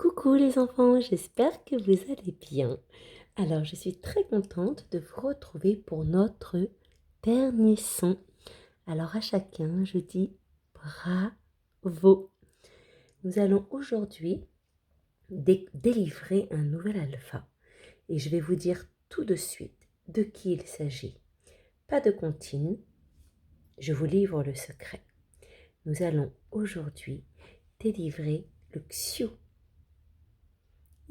Coucou les enfants, j'espère que vous allez bien. Alors, je suis très contente de vous retrouver pour notre dernier son. Alors, à chacun, je dis bravo. Nous allons aujourd'hui délivrer un nouvel alpha. Et je vais vous dire tout de suite de qui il s'agit. Pas de comptine, je vous livre le secret. Nous allons aujourd'hui délivrer le xiu.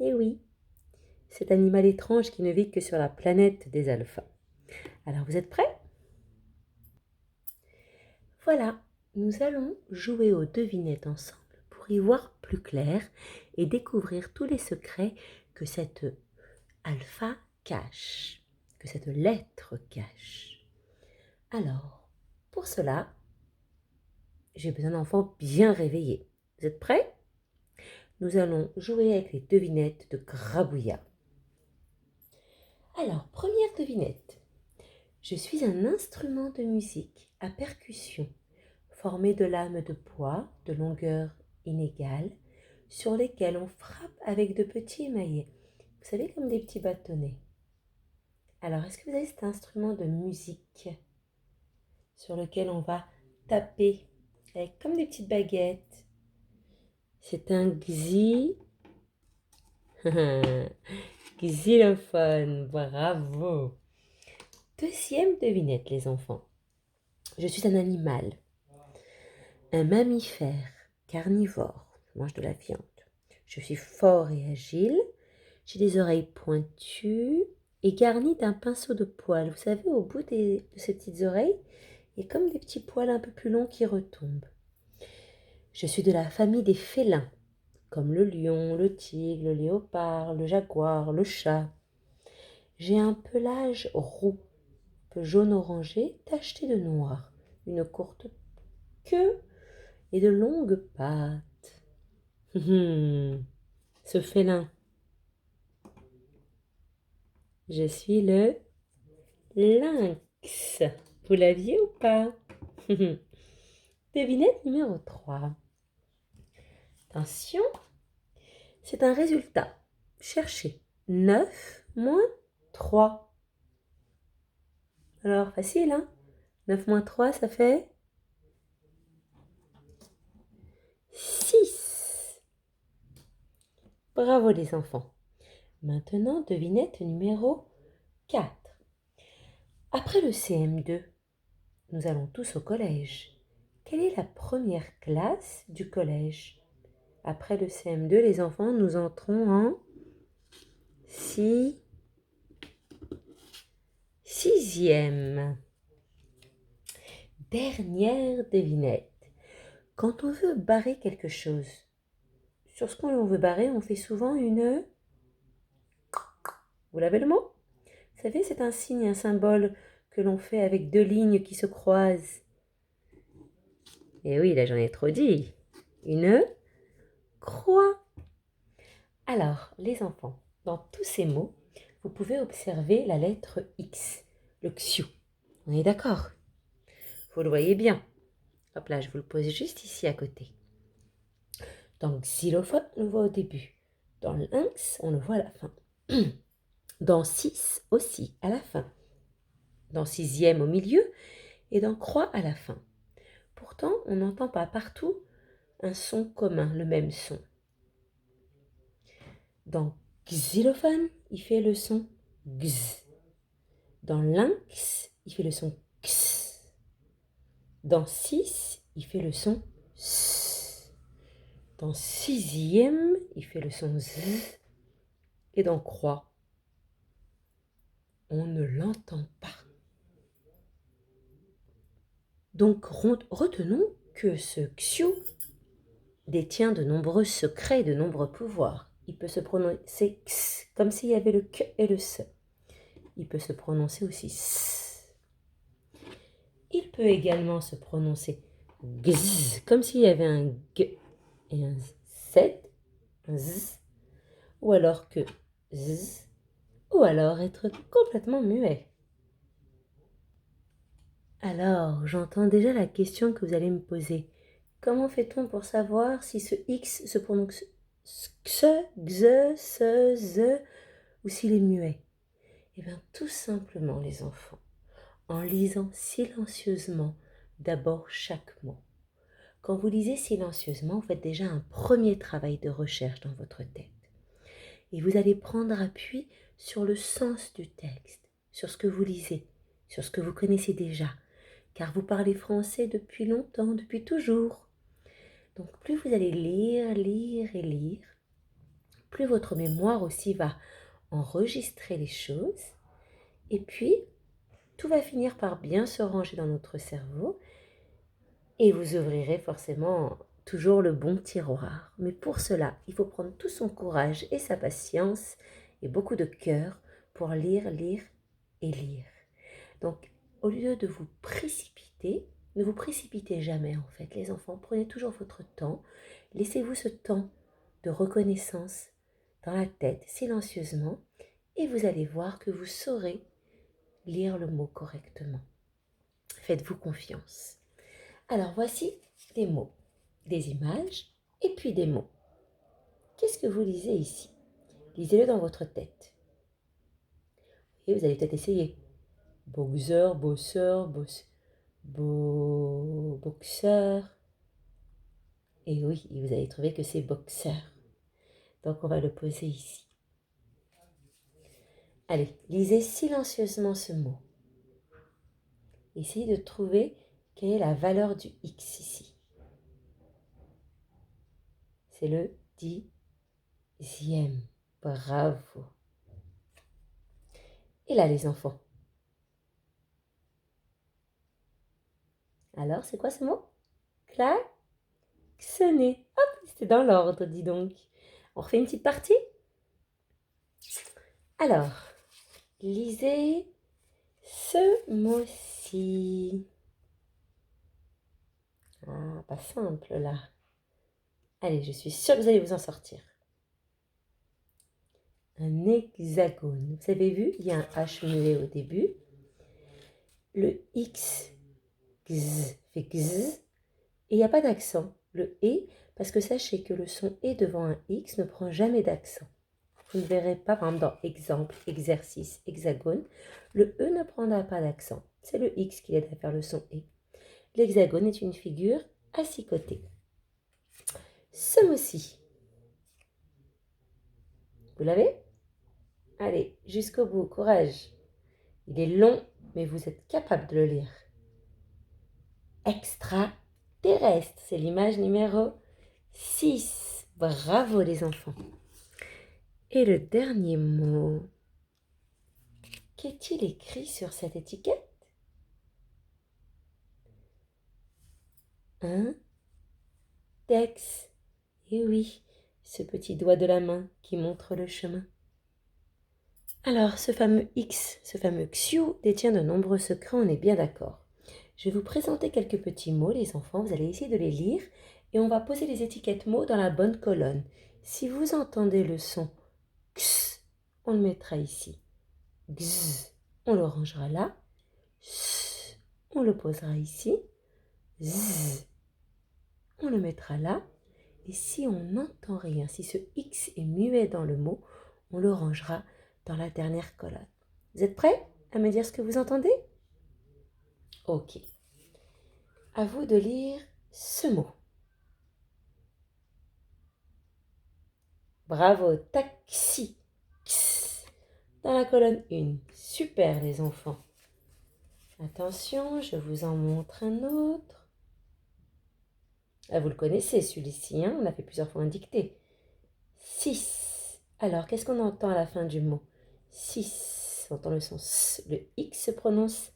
Eh oui, cet animal étrange qui ne vit que sur la planète des alphas. Alors vous êtes prêts? Voilà, nous allons jouer aux devinettes ensemble pour y voir plus clair et découvrir tous les secrets que cette alpha cache, que cette lettre cache. Alors, pour cela, j'ai besoin d'enfants bien réveillés. Vous êtes prêts? Nous allons jouer avec les devinettes de Grabouilla. Alors, première devinette. Je suis un instrument de musique à percussion, formé de lames de bois de longueur inégale, sur lesquelles on frappe avec de petits émaillés. Vous savez, comme des petits bâtonnets. Alors, est-ce que vous avez cet instrument de musique sur lequel on va taper avec comme des petites baguettes? C'est un xylophone. Bravo! Deuxième devinette, les enfants. Je suis un animal. Un mammifère carnivore, je mange de la viande. Je suis fort et agile. J'ai des oreilles pointues et garnies d'un pinceau de poils. Vous savez, au bout de ces petites oreilles, il y a comme des petits poils un peu plus longs qui retombent. Je suis de la famille des félins, comme le lion, le tigre, le léopard, le jaguar, le chat. J'ai un pelage roux, un peu jaune-orangé, tacheté de noir, une courte queue et de longues pattes. Ce félin. Je suis le lynx. Vous l'aviez ou pas? Devinette numéro 3. Attention, c'est un résultat. Cherchez 9 moins 3. Alors, facile, hein? 9 moins 3, ça fait 6. Bravo les enfants. Maintenant, devinette numéro 4. Après le CM2, nous allons tous au collège. Quelle est la première classe du collège? Après le CM2, les enfants, nous entrons en sixième. Dernière devinette. Quand on veut barrer quelque chose, sur ce qu'on veut barrer, on fait souvent une... Vous l'avez le mot? Vous savez, c'est un signe, un symbole que l'on fait avec deux lignes qui se croisent. Et oui, là j'en ai trop dit. Une croix. Alors, les enfants, dans tous ces mots, vous pouvez observer la lettre X, le xiu. On est d'accord? Vous le voyez bien. Hop là, je vous le pose juste ici à côté. Dans xylophone, on le voit au début. Dans lynx, on le voit à la fin. Dans 6 aussi, à la fin. Dans sixième au milieu et dans croix à la fin. Pourtant, on n'entend pas partout un son commun, le même son. Dans xylophone, il fait le son x. Dans lynx, il fait le son x. Dans 6, il fait le son s. Dans sixième, il fait le son z. Et dans croix, on ne l'entend pas. Donc retenons que ce xiu détient de nombreux secrets et de nombreux pouvoirs. Il peut se prononcer x, comme s'il y avait le k et le s. Il peut se prononcer aussi s. Il peut également se prononcer gz, comme s'il y avait un g et un z, un z, ou alors que z, ou alors être complètement muet. Alors, j'entends déjà la question que vous allez me poser. Comment fait-on pour savoir si ce X X, X, se, Z, ou s'il est muet. Eh bien, tout simplement, les enfants, en lisant silencieusement d'abord chaque mot. Quand vous lisez silencieusement, vous faites déjà un premier travail de recherche dans votre tête. Et vous allez prendre appui sur le sens du texte, sur ce que vous lisez, sur ce que vous connaissez déjà, car vous parlez français depuis longtemps, depuis toujours. Donc plus vous allez lire, lire et lire, plus votre mémoire aussi va enregistrer les choses, et puis tout va finir par bien se ranger dans notre cerveau, et vous ouvrirez forcément toujours le bon tiroir. Mais pour cela, il faut prendre tout son courage et sa patience, et beaucoup de cœur, pour lire, lire et lire. Donc, au lieu de vous précipiter, ne vous précipitez jamais en fait, les enfants. Prenez toujours votre temps. Laissez-vous ce temps de reconnaissance dans la tête, silencieusement, et vous allez voir que vous saurez lire le mot correctement. Faites-vous confiance. Alors, voici des mots, des images et puis des mots. Qu'est-ce que vous lisez ici? Lisez-le dans votre tête. Et vous allez peut-être essayer. Boxeur, bosseur, boxeur. Et oui, vous allez trouver que c'est boxeur. Donc on va le poser ici. Allez, lisez silencieusement ce mot. Essayez de trouver quelle est la valeur du X ici. C'est le 10e. Bravo. Et là les enfants. Alors, c'est quoi ce mot? Klaxonner. Hop, c'était dans l'ordre, dis donc. On refait une petite partie? Alors, lisez ce mot-ci. Ah, pas simple là. Allez, je suis sûre que vous allez vous en sortir. Un hexagone. Vous avez vu, il y a un H muet au début. Le X, X, fait X. Et il n'y a pas d'accent. Le E, parce que sachez que le son E devant un X ne prend jamais d'accent. Vous ne verrez pas, par exemple, dans exemple, exercice, hexagone, le E ne prendra pas d'accent. C'est le X qui aide à faire le son E. L'hexagone est une figure à 6 côtés. Ce mot-ci, vous l'avez? Allez, jusqu'au bout, courage. Il est long, mais vous êtes capable de le lire. Extraterrestre, c'est l'image numéro 6. Bravo les enfants. Et le dernier mot, qu'est-il écrit sur cette étiquette? Un index. Et oui, ce petit doigt de la main qui montre le chemin. Alors, ce fameux X, ce fameux Xiu, détient de nombreux secrets, on est bien d'accord. Je vais vous présenter quelques petits mots, les enfants, vous allez essayer de les lire, et on va poser les étiquettes mots dans la bonne colonne. Si vous entendez le son X, on le mettra ici. X, on le rangera là. S, on le posera ici. Z, on le mettra là. Et si on n'entend rien, si ce X est muet dans le mot, on le rangera dans la dernière colonne. Vous êtes prêts à me dire ce que vous entendez? Ok. À vous de lire ce mot. Bravo, taxi. Dans la colonne 1. Super les enfants. Attention, je vous en montre un autre. Ah, vous le connaissez celui-ci, hein? On l'a fait plusieurs fois en dictée. 6. Alors, qu'est-ce qu'on entend à la fin du mot? 6. On entend le son S. Le X se prononce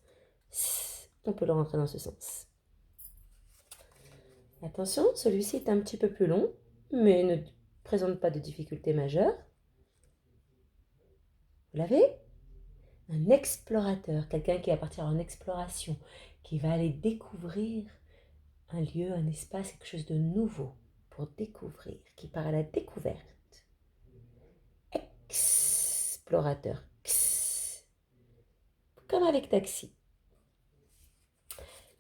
S. On peut le rentrer dans ce sens. Attention, celui-ci est un petit peu plus long, mais ne présente pas de difficulté majeure. Vous l'avez? Un explorateur, quelqu'un qui va partir en exploration, qui va aller découvrir un lieu, un espace, quelque chose de nouveau pour découvrir, qui part à la découverte. Explorateur, comme avec taxi.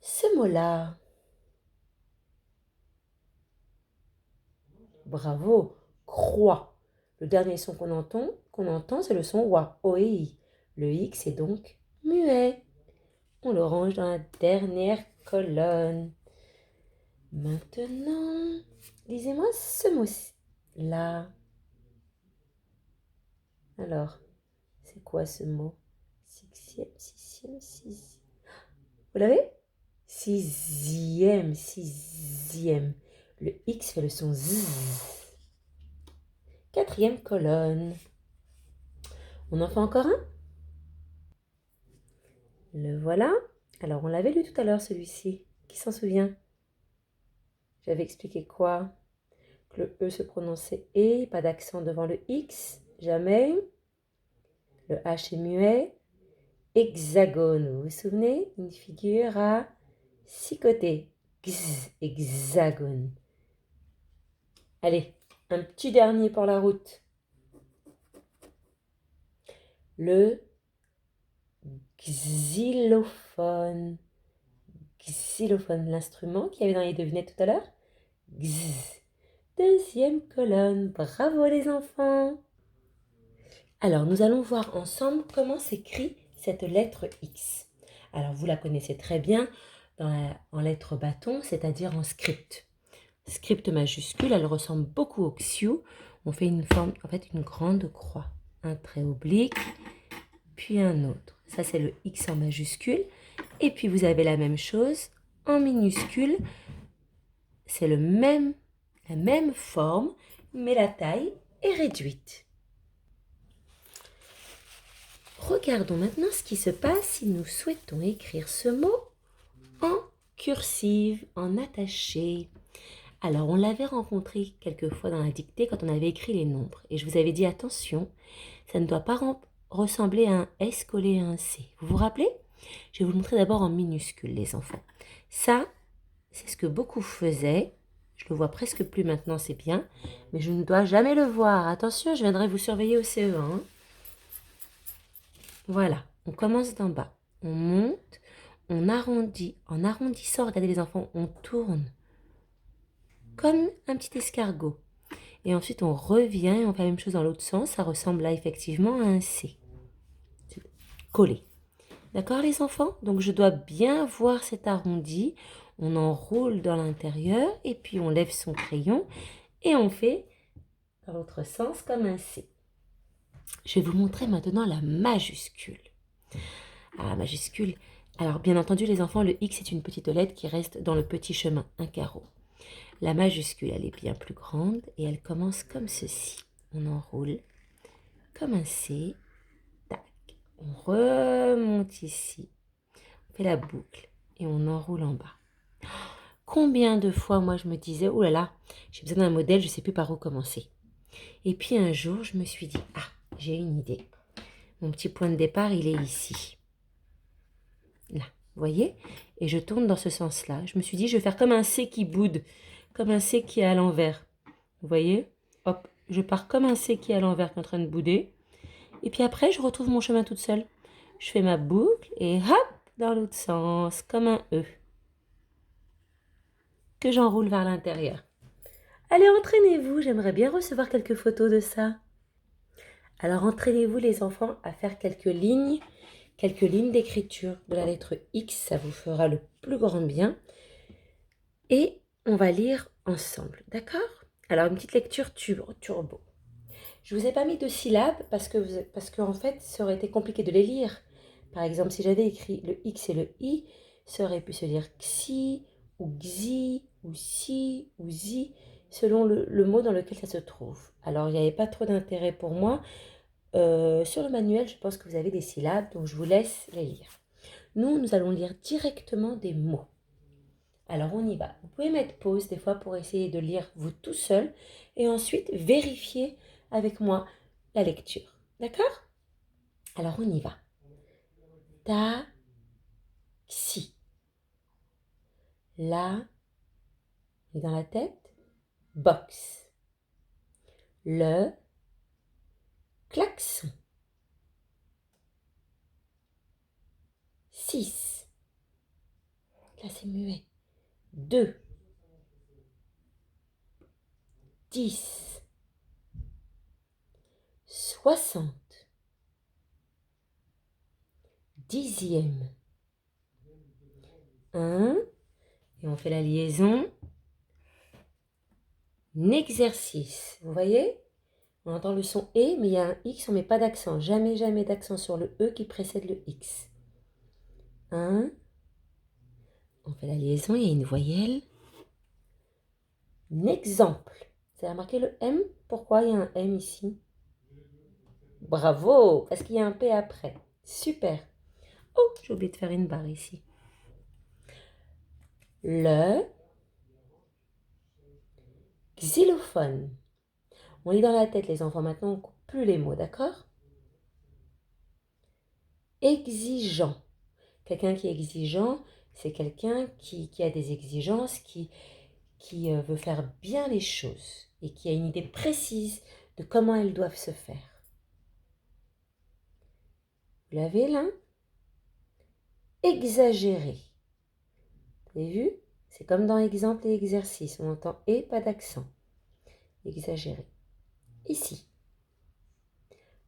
Ce mot-là, bravo, croix. Le dernier son qu'on entend, c'est le son oua, o et i. Le X est donc muet. On le range dans la dernière colonne. Maintenant, lisez-moi ce mot-ci. Là. Alors, c'est quoi ce mot? Sixième, sixième, sixième. Vous l'avez? Sixième, sixième. Le X fait le son Z. Quatrième colonne. On en fait encore un? Le voilà. Alors, on l'avait lu tout à l'heure, celui-ci. Qui s'en souvient? J'avais expliqué quoi? Que le E se prononçait E, pas d'accent devant le X, jamais. Le H est muet. Hexagone, vous vous souvenez? Une figure à 6 côtés. Hexagone. Allez, un petit dernier pour la route. Le xylophone. Xylophone, l'instrument qu'il y avait dans les devinettes tout à l'heure. Deuxième colonne. Bravo les enfants. Alors, nous allons voir ensemble comment s'écrit cette lettre X. Alors, vous la connaissez très bien en lettres bâton, c'est-à-dire en script. Script majuscule, elle ressemble beaucoup au xiu. On fait une forme, en fait, une grande croix. Un trait oblique, puis un autre. Ça, c'est le X en majuscule. Et puis, vous avez la même chose en minuscule. C'est la même forme, mais la taille est réduite. Regardons maintenant ce qui se passe si nous souhaitons écrire ce mot en cursive, en attaché. Alors, on l'avait rencontré quelques fois dans la dictée quand on avait écrit les nombres. Et je vous avais dit, attention, ça ne doit pas ressembler à un S collé à un C. Vous vous rappelez? Je vais vous le montrer d'abord en minuscule, les enfants. Ça, c'est ce que beaucoup faisaient. Je le vois presque plus maintenant, c'est bien. Mais je ne dois jamais le voir. Attention, je viendrai vous surveiller au CE1. Hein. Voilà, on commence d'en bas. On monte, on arrondit. En arrondissant, regardez les enfants, on tourne comme un petit escargot. Et ensuite, on revient et on fait la même chose dans l'autre sens. Ça ressemble là effectivement à un C. Collé. D'accord les enfants? Donc je dois bien voir cet arrondi. On enroule dans l'intérieur et puis on lève son crayon et on fait dans l'autre sens comme un C. Je vais vous montrer maintenant la majuscule. Ah, la majuscule. Alors bien entendu les enfants, le X est une petite lettre qui reste dans le petit chemin, un carreau. La majuscule, elle est bien plus grande et elle commence comme ceci. On enroule comme un C. Tac. On remonte ici. On fait la boucle et on enroule en bas. Combien de fois, moi, je me disais, oh là là, j'ai besoin d'un modèle, je ne sais plus par où commencer. Et puis un jour, je me suis dit, ah, j'ai une idée. Mon petit point de départ, il est ici. Là, vous voyez? Et je tourne dans ce sens-là. Je me suis dit, je vais faire comme un C qui boude, comme un C qui est à l'envers. Vous voyez? Hop, je pars comme un C qui est à l'envers, qui est en train de bouder. Et puis après, je retrouve mon chemin toute seule. Je fais ma boucle et hop, dans l'autre sens, comme un E. Que j'enroule vers l'intérieur. Allez, entraînez-vous, j'aimerais bien recevoir quelques photos de ça. Alors, entraînez-vous les enfants à faire quelques lignes d'écriture de la lettre X, ça vous fera le plus grand bien. Et on va lire ensemble, d'accord? Alors, une petite lecture turbo. Je vous ai pas mis de syllabes parce que en fait, ça aurait été compliqué de les lire. Par exemple, si j'avais écrit le X et le I, ça aurait pu se lire xi, ou xi, ou si, ou zi, selon le mot dans lequel ça se trouve. Alors, il n'y avait pas trop d'intérêt pour moi. Sur le manuel, je pense que vous avez des syllabes, donc je vous laisse les lire. Nous allons lire directement des mots. Alors, on y va. Vous pouvez mettre pause des fois pour essayer de lire vous tout seul et ensuite vérifier avec moi la lecture. D'accord? Alors, on y va. Taxi. La, et dans la tête, box. Le, klaxon. 6. Là, c'est muet. 2. 10. 60. Dixième. 1. Et on fait la liaison. Un exercice. Vous voyez? On entend le son E, mais il y a un X, on ne met pas d'accent. Jamais, jamais d'accent sur le E qui précède le X. 1. On fait la liaison, il y a une voyelle. Un exemple. Vous avez remarqué le M? Pourquoi il y a un M ici? Bravo! Parce qu'il y a un P après. Super! Oh, j'ai oublié de faire une barre ici. Le xylophone. On lit dans la tête, les enfants. Maintenant, on ne coupe plus les mots, d'accord? Exigeant. Quelqu'un qui est exigeant, c'est quelqu'un qui a des exigences, qui veut faire bien les choses et qui a une idée précise de comment elles doivent se faire. Vous l'avez là? Exagéré. Vous avez vu? C'est comme dans exemple et exercice. On entend et pas d'accent. Exagéré. Ici.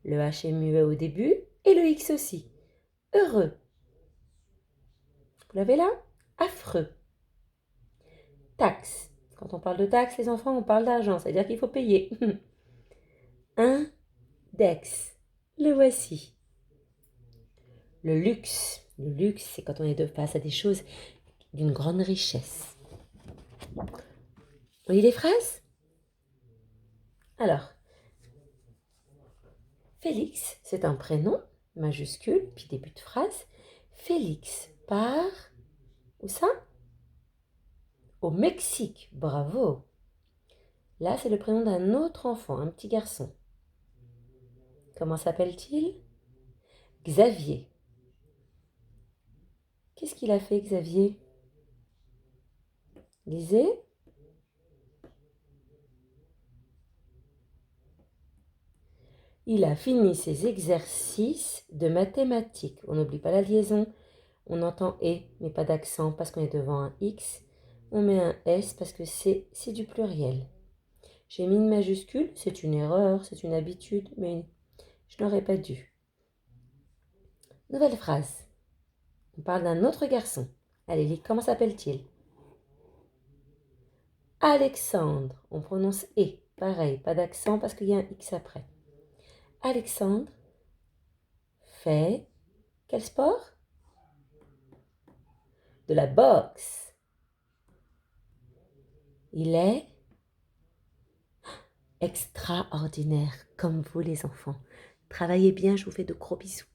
Le H est muet au début et le X aussi. Heureux. Vous l'avez là? Affreux. Taxe. Quand on parle de taxe, les enfants, on parle d'argent. C'est-à-dire qu'il faut payer. Index. Le voici. Le luxe. Le luxe, c'est quand on est de face à des choses d'une grande richesse. On lit les phrases? Alors, Félix, c'est un prénom, majuscule, puis début de phrase. Félix part, où ça? Au Mexique, bravo. Là, c'est le prénom d'un autre enfant, un petit garçon. Comment s'appelle-t-il? Xavier. Qu'est-ce qu'il a fait, Xavier? Lisez. Il a fini ses exercices de mathématiques. On n'oublie pas la liaison. On entend « et », mais pas d'accent parce qu'on est devant un X. On met un S parce que c'est du pluriel. J'ai mis une majuscule, c'est une erreur, c'est une habitude, mais je n'aurais pas dû. Nouvelle phrase. On parle d'un autre garçon. Allez, comment s'appelle-t-il? Alexandre. On prononce « et ». Pareil, pas d'accent parce qu'il y a un X après. Alexandre fait quel sport? De la boxe. Il est extraordinaire, comme vous les enfants. Travaillez bien, je vous fais de gros bisous.